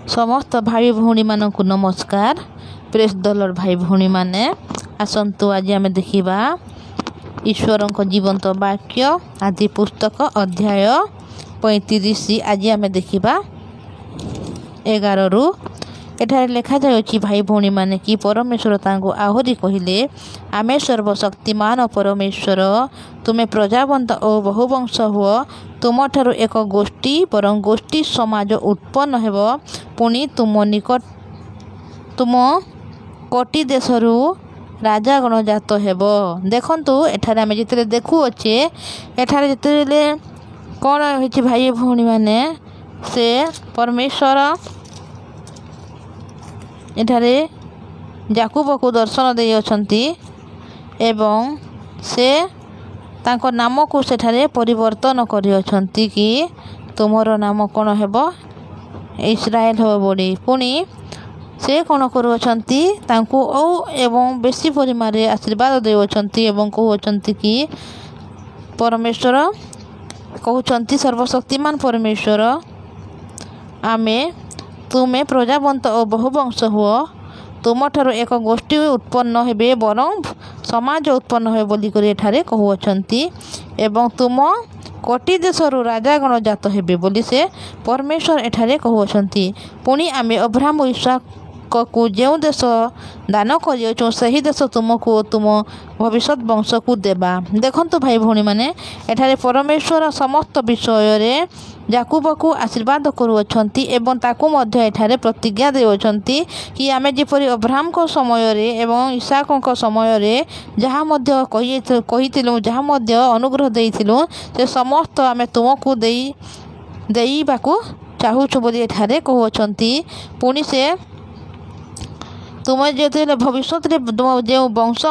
समस्त भाई भौणी मानक नमस्कार। प्रेस दलर भाई भौणी माने आसंतु आज आम देखा ईश्वर जीवंत वाक्य आदि पुस्तक अध्याय 35। आज आम देखा 11 रु एठारे लिखा जाउछि भाई भौणी माने कि परमेश्वर तांको आहुरी कहिले आमे सर्वशक्तिमान परमेश्वर तुमे प्रजावंत और बहुवंश हुओ तुम ठारू एक गोष्ठी बरं गोष्ठी समाज उत्पन्न हेब पुणी तुम कोटि देशरू राजागण जात हेब। देखंतु एठारे आमे जितले देखु अच्छे एठारे जितले कौन होछि भाई भौणी माने से परमेश्वर एठारे याकूब को दर्शन दे अछंती एवं से तांको नाम को सेठारे परिवर्तन करि अछंती कि तुमरो नाम कोन हेबो इस्राएल हो बोली पुणी से कोन करू अछंती तांको औ एवं बेसी परिमाण रे आशीर्वाद दे अछंती एवं कहू अछंती कि परमेश्वर कहउछंती सर्वशक्तिमान परमेश्वर आमे तुमे प्रजावंत और बहुवंश हुओ तुम ठारू एक गोष्ठी उत्पन्न हेबे बरं समाज उत्पन्न हे बोली करी एठारे कहउछंती एवं तुम कोटि देशरू राजागण जात हेबे बोली से परमेश्वर एठारे कहउछंती। पुणी आमे अब्राहम इसहाक को जो देश दान कर सही देश तुमको तुम भविष्य वंश को देबा। देखंतु भाई भौणी माने एठारे परमेश्वर समस्त विषय रे याकूब को आशीर्वाद करुअछंती एवं ताकू मध्य एठारे प्रतिज्ञा देउछंती कि आमे जेपरि अब्राहम को समय रे एवं इसहाक को समय रे जहाँ मध्य कहिथिलु जहाँ मध्य अनुग्रह देइथिलु से समस्त आमे तुमको देइबाकू चाहूछु बोली एठारे कहउछंती। पुणी से तुम जो भविष्य जो वंश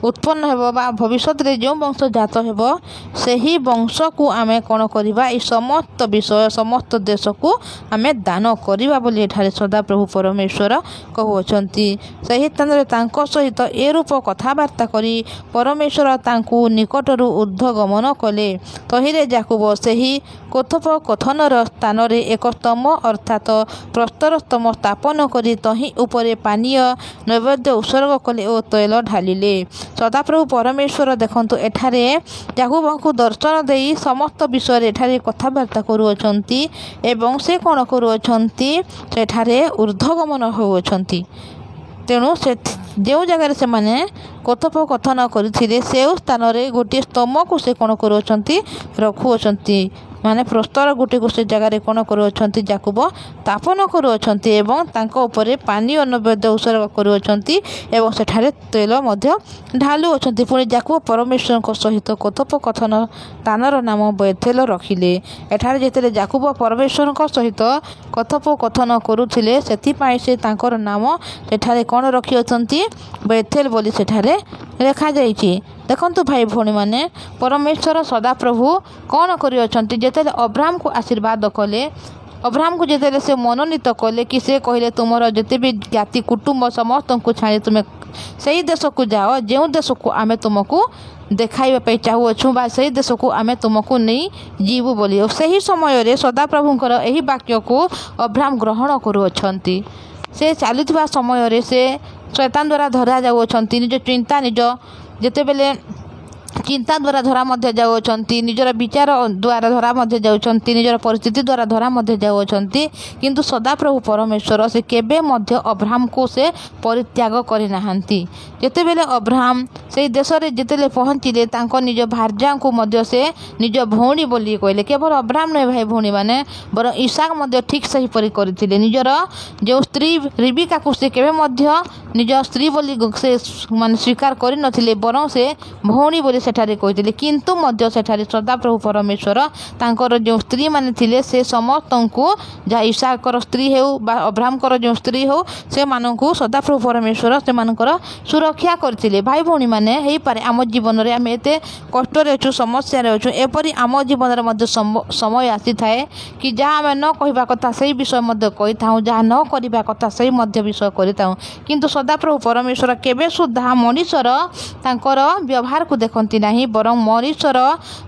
उत्पन्न हेबो बा भविष्य रे जो वंश जात हेबो सही वंश को आमे कोन करिबा ई समस्त विषय समस्त देश को आमे दान करिबा बोली एठारे सदा प्रभु परमेश्वर कहउछंती। सही तंदरे तांको सहित ए रूप कथावार्ता करी परमेश्वर तांको निकटरू ऊर्ध्वगमन कले तहिरे याकूब सही कथोपकथनर स्थान रे एक स्तंभ अर्थात प्रस्तर स्तंभ स्थापन करी तही उपरे पानीय नैवेद्य उत्सर्ग कले और तैल ढालिले। सदाप्रभु परमेश्वर देखंतु एठारे याकूब को दर्शन देई समस्त विषय एठारे कथावार्ता करुअछंती एवं से कोन करुअछंती सेठारे ऊर्ध्वगमन होउछंती। तेणु से जो जगह से माने कथोपकथन करथिले से स्थान रे गोटे स्तंभ को से कोन करुअछंती रखुअछंती माने प्रस्तर गोटे को से जगह कोन करुअछंती याकूब स्थापन करुअछंती एवं तांको ऊपर पानी नैवेद्य उत्सर्ग करुअछंती एवं सेठारे तेल मध्य ढालुअछंती। पुणी याकूब परमेश्वर को सहित कथोपकथन स्थानर नाम बेथेल रखिले। एठारे जेतेले याकूब परमेश्वर को सहित कथोपकथन करुथिले सेतिपाई से तांकर नाम सेठारे कोन रखिअछंती बेथेल बोली सेठारे लिखा जाइछि। देखंतु भाई भौणी माने परमेश्वर सदा प्रभु कौन करिअछंती जेतेले अब्राहम को आशीर्वाद कले अब्राहम को जेतेले से मनोनीत कले कि से कहले तुमर जते भी जाति कुटुंब समस्त को छाड़ी तुमे सही देश को जाओ जो देश को आमे तुमको देखाइबा पे चाहुअछु बा सही देश को आमे तुमको नहीं जीवु बोली और सही समय रे सदा प्रभुंकर एही वाक्य को अब्राहम ग्रहण करुअछंती। से चलुवा समय रे से शैतान द्वारा धरा जाउछंती निज चिंता निज जेते बेले चिंता द्वारा धरा मध्य जाउछंती निजर विचार द्वारा धरा मध्य जाउछंती निजर परिस्थिति द्वारा धरा मध्य जाउछंती किंतु सदा प्रभु परमेश्वर से केबे मध्य अब्राहम को से परित्याग करि नाहंती। जेते बेले अब्राहम से देश रे जेतेले पहुंचिले तांको निज भार्या को मध्य से निज भौणी बोली कहले केवल अब्राहम नै भाई भौणी माने बर इसहाक मध्य ठीक सही परि करथिले निजर जो स्त्री रिबिका को से केबे मध्य निज स्त्री बोली से माने स्वीकार करि नथिले बरं से भौणी बोली सेठारे कहिथिले किंतु मध्य सेठारे सदा प्रभु परमेश्वर तांकर जो स्त्री माने थिले से समस्त को जा इसहाकर स्त्री हेउ बा अब्राहम कर जो स्त्री हो से मानकु सदा प्रभु परमेश्वर से मानकर सुरक्षा करथिले। भाई भौणी माने हेई पारे आम जीवन रे आमे एते कष्ट रे अछु समस्या रे अछु एपरि आम जीवन रे मध्य समय आसी थाए कि जहाँ आमे न कहिबा कथा सही विषय मध्य कहि थाउ जहाँ न करिबा कथा सही मध्य विषय करि थाउ किंतु सदा प्रभु परमेश्वर केबे सुद्धा मनुष्यर तांकर व्यवहार को देखंती ଦେଖନ୍ତି ନାହିଁ ବରଂ ମଣିଷର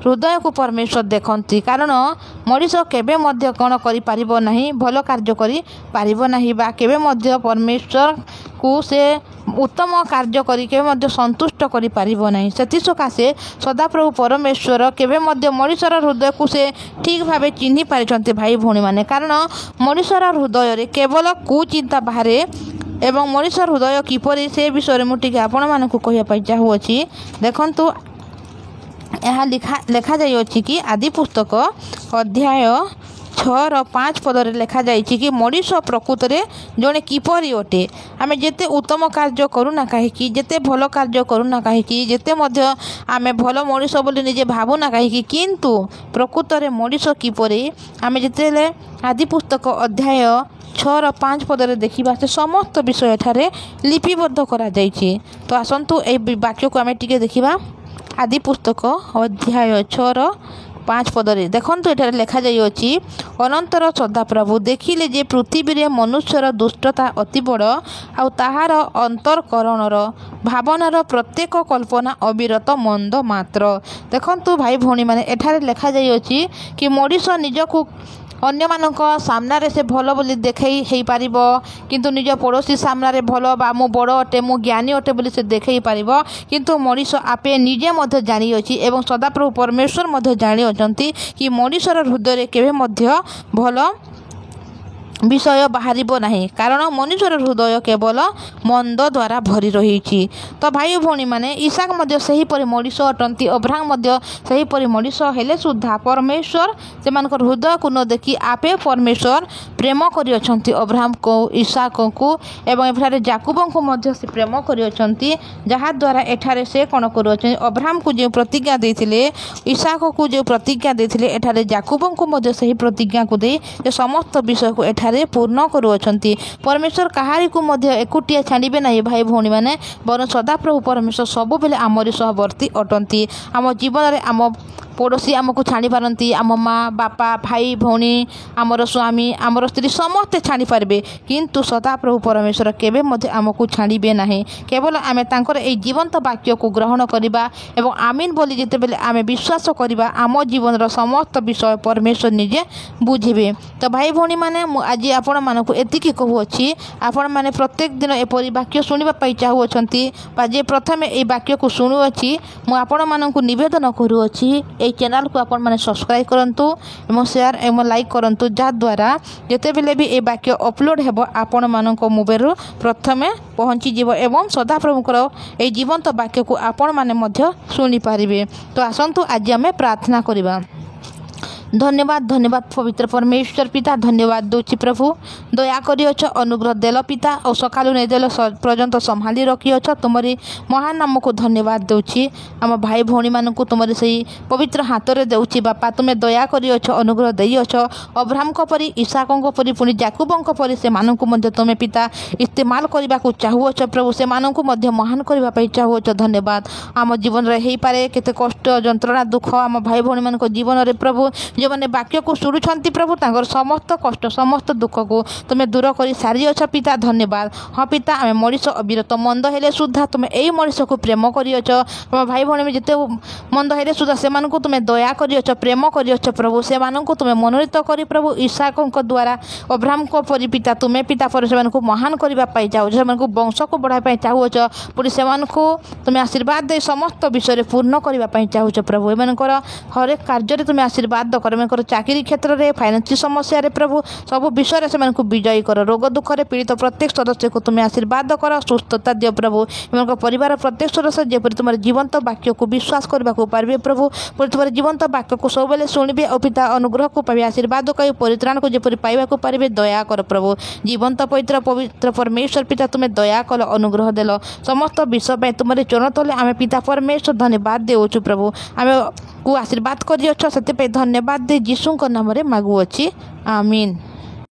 ହୃଦୟକୁ ପରମେଶ୍ୱର ଦେଖନ୍ତି। କାରଣ ମଣିଷ କେବେ ମଧ୍ୟ କ'ଣ କରିପାରିବ ନାହିଁ, ଭଲ କାର୍ଯ୍ୟ କରିପାରିବ ନାହିଁ ବା କେବେ ମଧ୍ୟ ପରମେଶ୍ୱରକୁ ସେ ଉତ୍ତମ କାର୍ଯ୍ୟ କରି କେବେ ମଧ୍ୟ ସନ୍ତୁଷ୍ଟ କରିପାରିବ ନାହିଁ। ସେଥିସକାଶେ ସଦାପ୍ରଭୁ ପରମେଶ୍ୱର କେବେ ମଧ୍ୟ ମଣିଷର ହୃଦୟକୁ ସେ ଠିକ୍ ଭାବେ ଚିହ୍ନି ପାରିଛନ୍ତି ଭାଇ ଭଉଣୀମାନେ। କାରଣ ମଣିଷର ହୃଦୟରେ କେବଳ କୁଚିନ୍ତା ବାହାରେ ଏବଂ ମଣିଷର ହୃଦୟ କିପରି ସେ ବିଷୟରେ ମୁଁ ଟିକେ ଆପଣମାନଙ୍କୁ କହିବା ପାଇଁ ଚାହୁଁଅଛି। ଦେଖନ୍ତୁ, ଏହା ଲେଖାଯାଇଅଛି କି ଆଦି ପୁସ୍ତକ ଅଧ୍ୟାୟ 6:5 ପଦରେ ଲେଖାଯାଇଛି କି ମଣିଷ ପ୍ରକୃତରେ ଜଣେ କିପରି ଅଟେ। ଆମେ ଯେତେ ଉତ୍ତମ କାର୍ଯ୍ୟ କରୁନା କାହିଁକି, ଯେତେ ଭଲ କାର୍ଯ୍ୟ କରୁନା କାହିଁକି, ଯେତେ ମଧ୍ୟ ଆମେ ଭଲ ମଣିଷ ବୋଲି ନିଜେ ଭାବୁନା କାହିଁକି, କିନ୍ତୁ ପ୍ରକୃତରେ ମଣିଷ କିପରି ଆମେ ଯେତେବେଳେ ଆଦି ପୁସ୍ତକ ଅଧ୍ୟାୟ 6:5 ପଦରେ ଦେଖିବା, ସେ ସମସ୍ତ ବିଷୟ ଏଠାରେ ଲିପିବଦ୍ଧ କରାଯାଇଛି। ତ ଆସନ୍ତୁ ଏହି ବାକ୍ୟକୁ ଆମେ ଟିକେ ଦେଖିବା। ଆଦି ପୁସ୍ତକ ଅଧ୍ୟାୟ 6:5 ପଦରେ ଦେଖନ୍ତୁ, ଏଠାରେ ଲେଖାଯାଇଅଛି, ଅନନ୍ତର ସଦାପ୍ରଭୁ ଦେଖିଲେ ଯେ ପୃଥିବୀରେ ମନୁଷ୍ୟର ଦୁଷ୍ଟତା ଅତି ବଡ଼, ଆଉ ତାହାର ଅନ୍ତଃକରଣର ଭାବନାର ପ୍ରତ୍ୟେକ କଳ୍ପନା ଅବିରତ ମନ୍ଦ ମାତ୍ର। ଦେଖନ୍ତୁ ଭାଇ ଭଉଣୀମାନେ, ଏଠାରେ ଲେଖାଯାଇଅଛି କି ମଣିଷ ନିଜକୁ ଅନ୍ୟମାନଙ୍କ ସାମ୍ନାରେ ସେ ଭଲ ବୋଲି ଦେଖେଇ ହେଇପାରିବ, କିନ୍ତୁ ନିଜ ପଡ଼ୋଶୀ ସାମ୍ନାରେ ଭଲ ବା ମୁଁ ବଡ଼ ଅଟେ, ମୁଁ ଜ୍ଞାନୀ ଅଟେ ବୋଲି ସେ ଦେଖେଇ ପାରିବ। କିନ୍ତୁ ମଣିଷ ଆପେ ନିଜେ ମଧ୍ୟ ଜାଣିଅଛି ଏବଂ ସଦାପ୍ରଭୁ ପରମେଶ୍ୱର ମଧ୍ୟ ଜାଣିଅଛନ୍ତି କି ମଣିଷର ହୃଦୟରେ କେବେ ମଧ୍ୟ ଭଲ ବିଷୟ ବାହାରିବ ନାହିଁ, କାରଣ ମନୁଷ୍ୟର ହୃଦୟ କେବଳ ମନ୍ଦ ଦ୍ୱାରା ଭରି ରହିଛି। ତ ଭାଇ ଭଉଣୀମାନେ, ଇସାକ ମଧ୍ୟ ସେହିପରି ମଣିଷ ଅଟନ୍ତି, ଅବ୍ରାହମ ମଧ୍ୟ ସେହିପରି ମଣିଷ ହେଲେ ସୁଦ୍ଧା ପରମେଶ୍ୱର ସେମାନଙ୍କର ହୃଦୟକୁ ନ ଦେଖି ଆପେ ପରମେଶ୍ୱର ପ୍ରେମ କରିଅଛନ୍ତି ଅବ୍ରାହମକୁ, ଇସାକଙ୍କୁ ଏବଂ ଏଠାରେ ଯାକୁବଙ୍କୁ ମଧ୍ୟ ସେ ପ୍ରେମ କରିଅଛନ୍ତି। ଯାହାଦ୍ୱାରା ଏଠାରେ ସେ କ'ଣ କରୁଅଛନ୍ତି, ଅବ୍ରାହମକୁ ଯେଉଁ ପ୍ରତିଜ୍ଞା ଦେଇଥିଲେ, ଇସାକକୁ ଯେଉଁ ପ୍ରତିଜ୍ଞା ଦେଇଥିଲେ, ଏଠାରେ ଯାକୁବଙ୍କୁ ମଧ୍ୟ ସେହି ପ୍ରତିଜ୍ଞାକୁ ଦେଇ ସେ ସମସ୍ତ ବିଷୟକୁ ଏଠାରେ ପୂର୍ଣ୍ଣ କରୁଅଛନ୍ତି। ପରମେଶ୍ୱର କାହାରିକୁ ମଧ୍ୟ ଏକୁଟିଆ ଛାଡ଼ିବେ ନାହିଁ ଭାଇ ଭଉଣୀମାନେ, ବରଂ ସଦାପ୍ରଭୁ ପରମେଶ୍ୱର ସବୁବେଳେ ଆମରି ସହବର୍ତ୍ତୀ ଅଟନ୍ତି। ଆମ ଜୀବନରେ ଆମ ପଡ଼ୋଶୀ ଆମକୁ ଛାଡ଼ିପାରନ୍ତି, ଆମ ମା, ବାପା, ଭାଇ, ଭଉଣୀ, ଆମର ସ୍ୱାମୀ, ଆମର ସ୍ତ୍ରୀ ସମସ୍ତେ ଛାଡ଼ିପାରିବେ, କିନ୍ତୁ ସଦାପ୍ରଭୁ ପରମେଶ୍ୱର କେବେ ମଧ୍ୟ ଆମକୁ ଛାଡ଼ିବେ ନାହିଁ। କେବଳ ଆମେ ତାଙ୍କର ଏହି ଜୀବନ୍ତ ବାକ୍ୟକୁ ଗ୍ରହଣ କରିବା ଏବଂ ଆମିନ୍ ବୋଲି ଯେତେବେଳେ ଆମେ ବିଶ୍ୱାସ କରିବା, ଆମ ଜୀବନର ସମସ୍ତ ବିଷୟ ପରମେଶ୍ୱର ନିଜେ ବୁଝିବେ। ତ ଭାଇ ଭଉଣୀମାନେ, ମୁଁ ଆଜି ଆପଣମାନଙ୍କୁ ଏତିକି କହୁଅଛି, ଆପଣମାନେ ପ୍ରତ୍ୟେକ ଦିନ ଏପରି ବାକ୍ୟ ଶୁଣିବା ପାଇଁ ଚାହୁଁଅଛନ୍ତି ବା ଯେ ପ୍ରଥମେ ଏହି ବାକ୍ୟକୁ ଶୁଣୁଅଛି, ମୁଁ ଆପଣମାନଙ୍କୁ ନିବେଦନ କରୁଅଛି, ଏହି ଚ୍ୟାନେଲକୁ ଆପଣମାନେ ସବସ୍କ୍ରାଇବ୍ କରନ୍ତୁ ଏବଂ ସେୟାର ଏବଂ ଲାଇକ୍ କରନ୍ତୁ, ଯାହାଦ୍ୱାରା ଯେତେବେଳେ ବି ଏହି ବାକ୍ୟ ଅପଲୋଡ଼ ହେବ ଆପଣମାନଙ୍କ ମୋବାଇଲରୁ ପ୍ରଥମେ ପହଞ୍ଚିଯିବ ଏବଂ ସଦାପ୍ରଭୁଙ୍କର ଏହି ଜୀବନ୍ତ ବାକ୍ୟକୁ ଆପଣମାନେ ମଧ୍ୟ ଶୁଣିପାରିବେ। ତ ଆସନ୍ତୁ ଆଜି ଆମେ ପ୍ରାର୍ଥନା କରିବା। ଧନ୍ୟବାଦ, ଧନ୍ୟବାଦ ପବିତ୍ର ପରମେଶ୍ୱର ପିତା, ଧନ୍ୟବାଦ ଦେଉଛି ପ୍ରଭୁ, ଦୟା କରିଅଛ, ଅନୁଗ୍ରହ ଦେଲ ପିତା, ଆଉ ସକାଳୁ ନେଇଦେଲ ପର୍ଯ୍ୟନ୍ତ ସମ୍ଭାଳି ରଖିଅଛ। ତୁମରି ମହାନ ନାମକୁ ଧନ୍ୟବାଦ ଦେଉଛି। ଆମ ଭାଇ ଭଉଣୀମାନଙ୍କୁ ତୁମରି ସେହି ପବିତ୍ର ହାତରେ ଦେଉଛି ବାପା। ତୁମେ ଦୟା କରିଅଛ, ଅନୁଗ୍ରହ ଦେଇଅଛ, ଅବ୍ରାହମଙ୍କ ପରି, ଇସାକଙ୍କ ପରି, ପୁଣି ଯାକୁବଙ୍କ ପରି ସେମାନଙ୍କୁ ମଧ୍ୟ ତୁମେ ପିତା ଇସ୍ତେମାଲ କରିବାକୁ ଚାହୁଁଅଛ ପ୍ରଭୁ, ସେମାନଙ୍କୁ ମଧ୍ୟ ମହାନ କରିବା ପାଇଁ ଚାହୁଁଅଛ। ଧନ୍ୟବାଦ। ଆମ ଜୀବନରେ ହେଇପାରେ କେତେ କଷ୍ଟ, ଯନ୍ତ୍ରଣା, ଦୁଃଖ ଆମ ଭାଇ ଭଉଣୀମାନଙ୍କ ଜୀବନରେ ପ୍ରଭୁ, ଯେଉଁମାନେ ବାକ୍ୟକୁ ଶୁଣୁଛନ୍ତି ପ୍ରଭୁ, ତାଙ୍କର ସମସ୍ତ କଷ୍ଟ, ସମସ୍ତ ଦୁଃଖକୁ ତୁମେ ଦୂର କରି ସାରିଅଛ ପିତା। ଧନ୍ୟବାଦ। ହଁ ପିତା, ଆମେ ମଣିଷ ଅବିରତ ମନ୍ଦ ହେଲେ ସୁଦ୍ଧା ତୁମେ ଏହି ମଣିଷକୁ ପ୍ରେମ କରିଅଛ। ଆମ ଭାଇ ଭଉଣୀ ଯେତେ ମନ୍ଦ ହେଲେ ସୁଦ୍ଧା ସେମାନଙ୍କୁ ତୁମେ ଦୟା କରିଅଛ, ପ୍ରେମ କରିଅଛ ପ୍ରଭୁ, ସେମାନଙ୍କୁ ତୁମେ ମନୋନୀତ କରି ପ୍ରଭୁ ଇସାକଙ୍କ ଦ୍ୱାରା ଅବ୍ରାହମଙ୍କ ପରି ପିତା, ତୁମେ ପିତା ପରେ ସେମାନଙ୍କୁ ମହାନ କରିବା ପାଇଁ ଚାହୁଁଛ, ସେମାନଙ୍କୁ ବଂଶକୁ ବଢ଼ାଇବା ପାଇଁ ଚାହୁଁଅଛ, ପୁଣି ସେମାନଙ୍କୁ ତୁମେ ଆଶୀର୍ବାଦ ଦେଇ ସମସ୍ତ ବିଷୟରେ ପୂର୍ଣ୍ଣ କରିବା ପାଇଁ ଚାହୁଁଛ ପ୍ରଭୁ। ଏମାନଙ୍କର ହରେକ କାର୍ଯ୍ୟରେ ତୁମେ ଆଶୀର୍ବାଦ କର, ଏମାନଙ୍କର ଚାକିରି କ୍ଷେତ୍ରରେ, ଫାଇନାନ୍ସିଆଲ ସମସ୍ୟାରେ ପ୍ରଭୁ, ସବୁ ବିଷୟରେ ସେମାନଙ୍କୁ ବିଜୟୀ କର। ରୋଗ ଦୁଃଖରେ ପୀଡ଼ିତ ପ୍ରତ୍ୟେକ ସଦସ୍ୟକୁ ତୁମେ ଆଶୀର୍ବାଦ କର, ସୁସ୍ଥତା ଦିଅ ପ୍ରଭୁ। ଏମାନଙ୍କ ପରିବାର ପ୍ରତ୍ୟେକ ସଦସ୍ୟ ଯେପରି ତୁମର ଜୀବନ୍ତ ବାକ୍ୟକୁ ବିଶ୍ୱାସ କରିବାକୁ ପାରିବେ ପ୍ରଭୁ, ପୁଣି ତୁମର ଜୀବନ୍ତ ବାକ୍ୟକୁ ସବୁବେଳେ ଶୁଣିବେ ଓ ପିତା ଅନୁଗ୍ରହକୁ ପାଇବେ, ଆଶୀର୍ବାଦ ପାଇ ପରିତ୍ରାଣକୁ ଯେପରି ପାଇବାକୁ ପାରିବେ ଦୟା କର ପ୍ରଭୁ। ଜୀବନ୍ତ ପବିତ୍ର ପରମେଶ୍ୱର ପିତା, ତୁମେ ଦୟା କଲ, ଅନୁଗ୍ରହ ଦେଲ, ସମସ୍ତ ବିଷୟ ପାଇଁ ତୁମର ଚରଣ ତଳେ ଆମେ ପିତା ପରମେଶ୍ୱର ଧନ୍ୟବାଦ ଦେଉଛୁ ପ୍ରଭୁ। ଆମକୁ ଆଶୀର୍ବାଦ କରିଅଛ, ସେଥିପାଇଁ ଧନ୍ୟବାଦ ଦେଇ ଯୀଶୁଙ୍କ ନାମରେ ମାଗୁଅଛି, ଆମିନ୍।